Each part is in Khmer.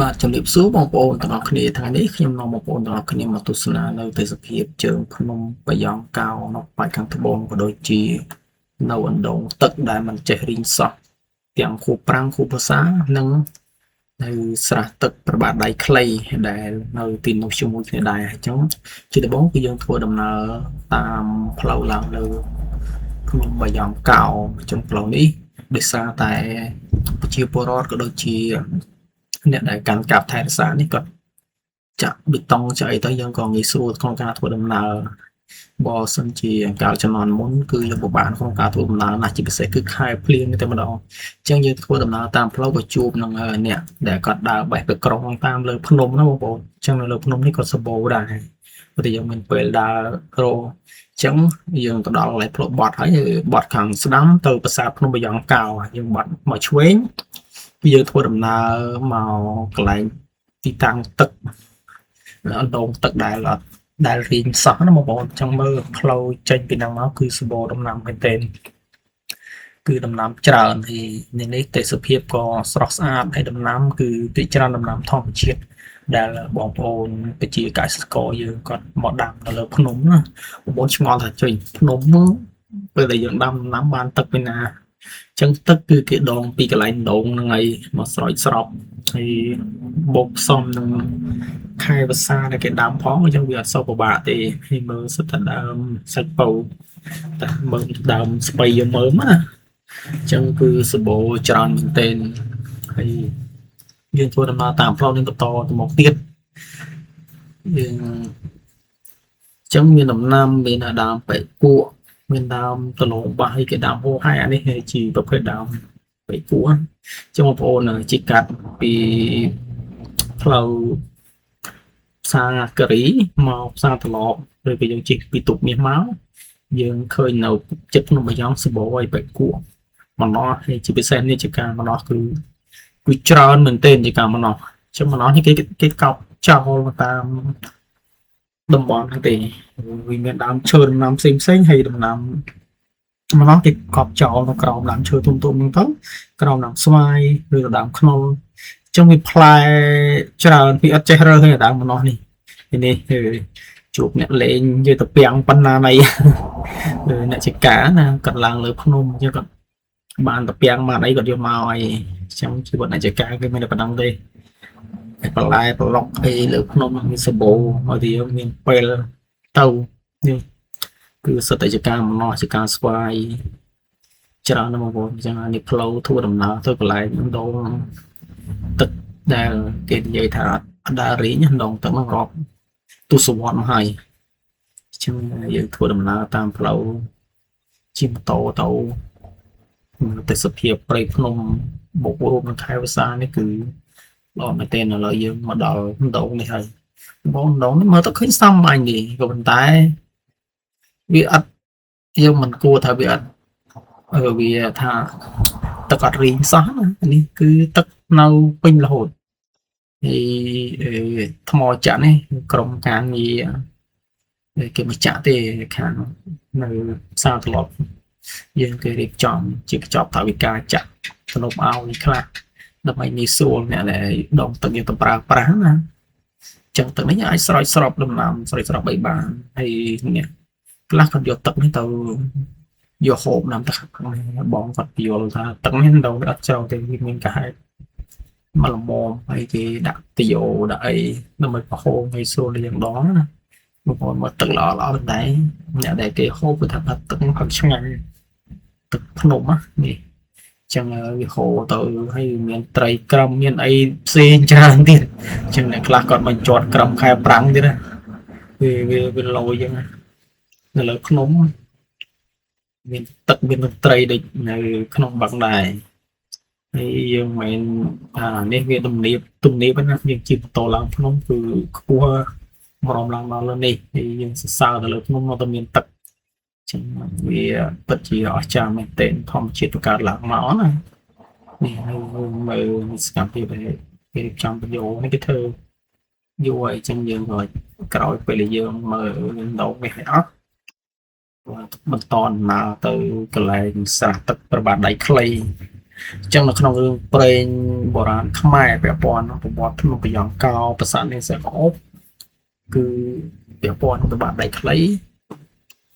បាទជំរាបសួរបងប្អូនទាំងអស់គ្នាថ្ងៃនេះខ្ញុំនាំបងប្អូនទាំងអស់គ្នាមកទស្សនានៅទេសភាពជើងភ្នំបាយ៉ង់កោនៅប៉ែកខាងត្បូងក៏ដូចជានៅអណ្ដូងទឹកដែលมันចេះរីងសោះទាំងខួបប្រាំងខួបវស្សានិងនៅស្រះទឹកប្របាទដៃខ្លីដែលនៅទីនោះជាមួយគ្នាដែរអញ្ចឹងជាដំបូងគឺយើងធ្វើដំណើរតាមផ្លូវឡើងលើភ្នំបាយ៉ង់កោអញ្ចឹងផ្លូវនេះដោយសារតែប្រជាពលរដ្ឋក៏ដូចជាអ្នកដែលកាន់កាប់ថែរក្សានេះគាត់ចាក់បេតុងចាក់អីទៅយើងក៏ងាយស្រួលក្នុងការធ្វើដំណើរបើសិនជាកាលជំនាន់មុនគឺយើងពិបាកក្នុងការធ្វើដំណើរណាស់ជាពិសេសគឺខែភ្លៀងតែម្ដងអញ្ចឹងយើងធ្វើដំណើរតាមផ្លូវក៏ជួបនឹងអ្នកដែលគាត់ដើរបេះទៅក្រុងតាមលើភ្នំណាបងប្អូនអញ្ចឹងនៅលើភ្នំនេះក៏សម្បូរដែរព្រោះតែយើងមានពេលដើររអញ្ចឹងយើងទៅដល់កន្លែងផ្លូវបត់ហើយបត់ខាងស្ដាំទៅប្រាសាទភ្នំបាយ៉ង់កោយើងបត់មកឆ្វេងគឺយើងធ្វើដំណើរមកកន្លែងទីតាំងទឹកអណ្ដូងទឹកដែលរីងសោះណាបងប្អូនអញ្ចឹងមើលផ្លូវចេញពីហ្នឹងមកគឺសម្បូរដំណាំមែនទែនគឺដំណាំច្រើនហើយនេះទេសភាពក៏ស្រស់ស្អាតហើយដំណាំគឺទីច្រើនដំណាំធម្មជាតិដែលបងប្អូនប្រជាកសិករយើងគាត់មកដាំនៅលើភ្នំណាបងប្អូនឆ្ងល់ថាចុយភ្នំនោះពេលដែលយើងដាំដំណាំបានទឹកពីណាចឹងទឹកគឺគេដងពីកន្លែងដងហ្នឹងហើយមកស្រោចស្រពហើយបូកផ្សំនឹងខែវស្សាដែលគេដាំផងអញ្ចឹងវាអត់សូវពិបាកទេហើយមើលសិតតែដើមសាច់ពោតែមើលដើមស្ពៃយើងមើលណាអញ្ចឹងគឺសម្បូរច្រើនមែនទែនហើយយើងធ្វើដំណើរតាមផ្លូវនេះបន្តទៅមុខទៀតយើងអញ្ចឹងមានដំណាំមានដើមបែកគក់មានដើមដលងបាសហើយគេដើមហូរហើយអានេះជាប្រភេទដើមបែកគក់ចឹងបងប្អូនជីកាត់ពីផ្លូវផ្សារការីមកផ្សារត្រឡប់ឬក៏យើងជិះពីទុកមាសមកយើងឃើញនៅចិត្តភ្នំបាយ៉ង់សម្បូរហើយបែកគក់ម្នាស់ហើយជាពិសេសនេះជាការម្នាស់គឺច្រើនមែនទែនជាការម្នាស់ចឹងម្នាស់នេះគេកោបចោលតាមតំបន់ហ្នឹងទេវាមានដើមឈើដំណាំផ្សេងហើយដំណាំម្នាស់គេកប់ចោលនៅក្រោមដើមឈើទុំហ្នឹងទៅក្រោមដើមស្វាយឬក៏ដើមខ្នុរចឹងវាផ្លែច្រើនពីអត់ចេះរើសទេដើមម្នាស់នេះនេះជួបអ្នកលេងយកទៅពាំងប៉ុណ្ណាណៃអ្នកចកាណាគាត់ឡើងលើភ្នំចឹងគាត់បានទៅពាំងបានអីគាត់យកមកអីចឹងជីវិតអ្នកចកាគេមានតែប៉ុណ្្នឹងទេបន្លែប្លុកអីលើភ្នំមានសបោហើយទីមានពេលទៅនេះគឺសិតតែជាការម្នាស់ជាការស្វាយច្រើនណាស់បងប្អូនអញ្ចឹងនេះផ្លូវធ្វើដំណើរទៅកន្លែងដងទឹកដែលគេនិយាយថាអណ្ដារីងដងទឹកហ្នឹងរាប់ទសវត្សរ៍មកហើយអញ្ចឹងយើងធ្វើដំណើរតាមផ្លូវជិះម៉ូតូទៅទេសភាពព្រៃភ្នំបូករួមនឹងខែវស្សានេះគឺល្អមែនទែនឥឡូវយើងមកដល់ដងនេះហើយបងដងនេះមើលទៅឃើញសាមញ្ញទេក៏ប៉ុន្តែវាអត់យើងមិនគួរថាវាអត់វាថាទឹកអត់រីងសោះណានេះគឺទឹកនៅពេញរហូតហើយថ្មចាក់នេះក្រុមការងារគេមិនចាក់ទេខាងនៅផ្សារត្រឡប់យើងគេរៀបចំជាកញ្ចប់ថវិកាចាក់ទំនប់ឲ្យខ្លះដើម្បីងាយស្រួលអ្នកដែលដងទឹកយើងទៅប្រើប្រាស់ណាចឹងទឹកនេះអាចស្រោចស្រពដំណាំស្រោចស្រពបីបានហើយនេះខ្លះគាត់យកទឹកនេះទៅយកហូបដាំទឹកបងគាត់យល់ថាទឹកនេះដងវាអត់ច្រើនទេវាមានកាហេតុមកល្មមហើយគេដាក់ទីយ៉ូដាក់អីដើម្បីប្រហូរងាយស្រួលយ៉ាងដងណាបងប្អូនមកទឹកល្អល្អតែអ្នកដែលគេហូបគឺថាទឹកផឹកឆ្ងាញ់ទឹកភ្នំនេះចឹងវាហូរទៅហើយមានត្រីក្រំមានអីផ្សេងច្រើនទៀតចឹងអ្នកខ្លះគាត់មិនជាប់ក្រំខែប្រាំងទៀតណាវាលយចឹងនៅលើភ្នំមានទឹកមានត្រីដូចនៅក្នុងបឹងដែរហើយយើងមិនថានេះវាទំនាបណាយើងជិះម៉ូតូឡើងភ្នំគឺខ្ពស់មករំឡើងដល់លើនេះហើយយើងសរសើរទៅលើភ្នំនៅតែមានទឹកចឹងវាពិតជាអស្ចារ្យមែនទែនធម្មជាតិបង្កើតឡើងមកណានេះហើយមើលសកម្មភាពគេរៀបចំវីដេអូនេះគេធ្វើយូរហើយចឹងយើងក៏ក្រោយពេលយើងមើលដងនេះឲ្យអត់បន្តដំណើរទៅកន្លែងស្រះទឹកប្របាទដៃខ្លី chẳng là không được brain bộ rán không ai bẻ bòn nó cũng bọt nó bị giòn cao và sản nên sẽ có ốp cứ bẻ bòn từ bạn đại lấy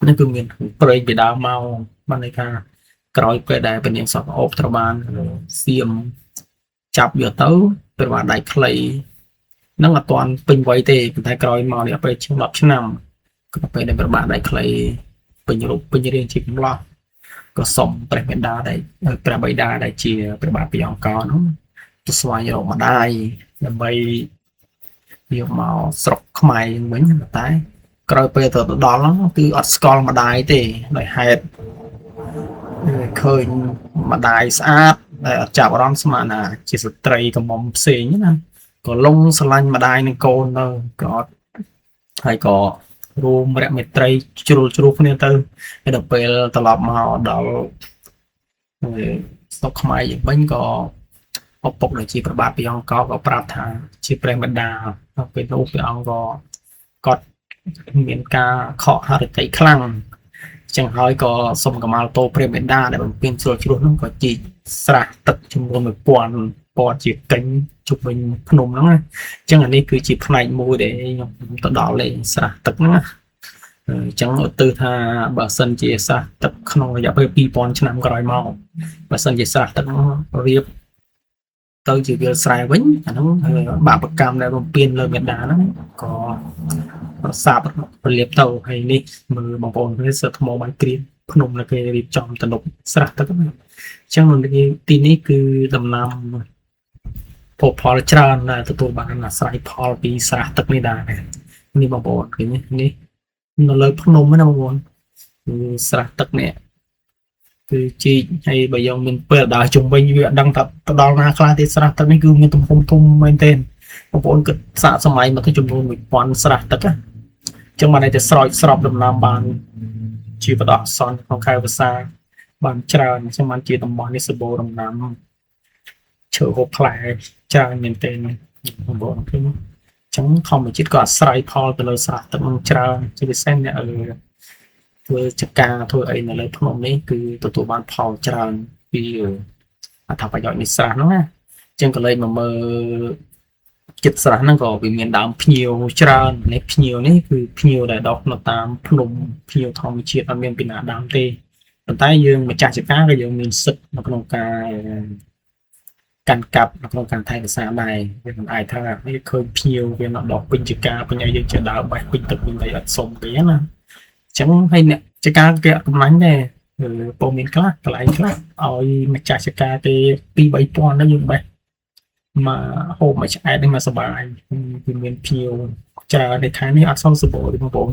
nó cứ miền brain bị đau mau ban này cả cõi về đại bên những sọt ốp theo ban xiêm chập vừa tới từ bạn đại lấy nó là toàn pin quay tê tại cõi màu nàyไปช่วง10 ឆ្នាំก็ไปในประมาณได้ใครเป็นยุโรปเป็นเรียนจีนล้อก็ส่งประเบดาได้ประเบดาได้จีประบาดไปยองกอนตัวสวายออกมาได้แล้วไปเรียกมาสกขมายเหมือนกันแต่ก็ไปตัวดอลคืออัดสกอลมาได้ตีเลยให้เคยมาได้สะอาดแต่จับร้อนสมานะจีสตรีกับมอมเสียงนะก็ลงสลันมาได้ในโกนเลยก็ให้ก็รวมแรงเมตรัยจุลเนี่ยตื่นให้เราไปตลอดมาดอลสกขมายอย่างเป็นก็อปกเลยจีประบาดไปยองก็ปราบทางจีแปลงบรรดาเป็นรูปไปองก็เหมือนกาเคาะหาใจคลั่งจังหอยก็สมกับมาโตเปรมเบนด้าแต่มันเป็นส่วนชุดนั้นก็จีสระตัดจุ่มรวมปอนจีกันจุ่มเป็นพนมนั่นไงจังอันนี้คือจีพนัยมวยđểต่อดอเลยสระตัดนะจังtừทาบาสันจีสระตัดขนมอยากไปปีปอนชนะกรอยเมาบาสันจีสระตัดเรียบtôi chỉ việc xài vĩnh nó bà bậc cam này còn pin lời Việt Nam nó có sạp liệp tàu hay đi mờ bằng bồn với sợ thô máy kia nôm là cái liệp chọn tận độc sạch tất chẳng là cái tin ấy cứ tầm năm phổ phò tràn là tụi bạn là xài phò bị sạch tất này đà này đi bằng bồn cái này nó lời nôm mới nào bồn sạch tất nàyคือจีให้ใบยองมันเปิดดาวจงไปอยู่ดังตัดดาวนาคลาที่สระตัดนี่คือมันตุ้มไม่เต้นบางคนก็สะสมัยมันก็จำนวนมีปอนสระตัดกันจังมาในจะสอบดำน้ำบานจีบดอกซอนของใครภาษาบานจราจังมันจีตำบอลในสโบดำน้ำเชื่อหกแผลจราเมนเต้นบางคนคือจังคอมมันจิตก็สไลด์พอไปเลยสระตัดมันจราจะไปเส้นเนี่ยthôi chắc ca thôi ấy là lấy phong đấy cứ tụi bạn phò tràn vì thằng phải dọn đi xa nó chẳng có lấy mà mơ chích xa nó có vì miền đám nhiều tràn này nhiều đấy cứ nhiều để đọc nó tam phùng nhiều thòng chiết ở miền biển đám tê còn tay dương mà chả chắc cá cái dương mình sực nó còn can cặp nó còn càng thay xa này còn ai thằng cái khơi nhiều vì nó đọc pin chích ca pin ai chờ đảo bài pin tập mình thấy ở sông bé nè chẳng hay nè chắc cá cái cũng lánh nè bộ miền khác lại khác ở mặt trà chắc cá cái pi bảy pon nó dùng vậy mà hôm mà chạy đây mà sờ bài thì miền phiêu trà để thái này ăn xong sờ bộ đi mà bộ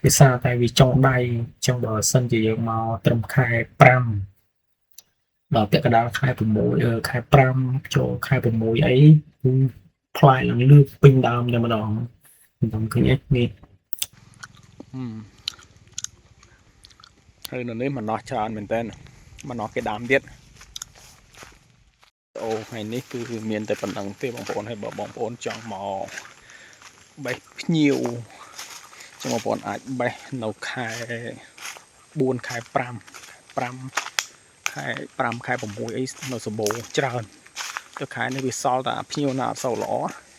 vì sao tại vì trong đây trong bờ sân chỉ màu tầm khai pram đào tiệc cái đào khai bùn mũi khai pram cho khai bùn mũi ấy phai là nước pin đào nhưng mà đòn bằng cái nhé hơi nó mà nó tràn mình tên mà nó cái đám tiết ô ngày ní cứ miền tây phần đằng tây bóng phồn hay bóng phồn trong màu bay nhiều trong một bọn ảnh bay nấu khai buôn khai pram khai bóng mũi ấy nó sổ bố tràn tôi khai nó bị sao ta nhiều nào sau ló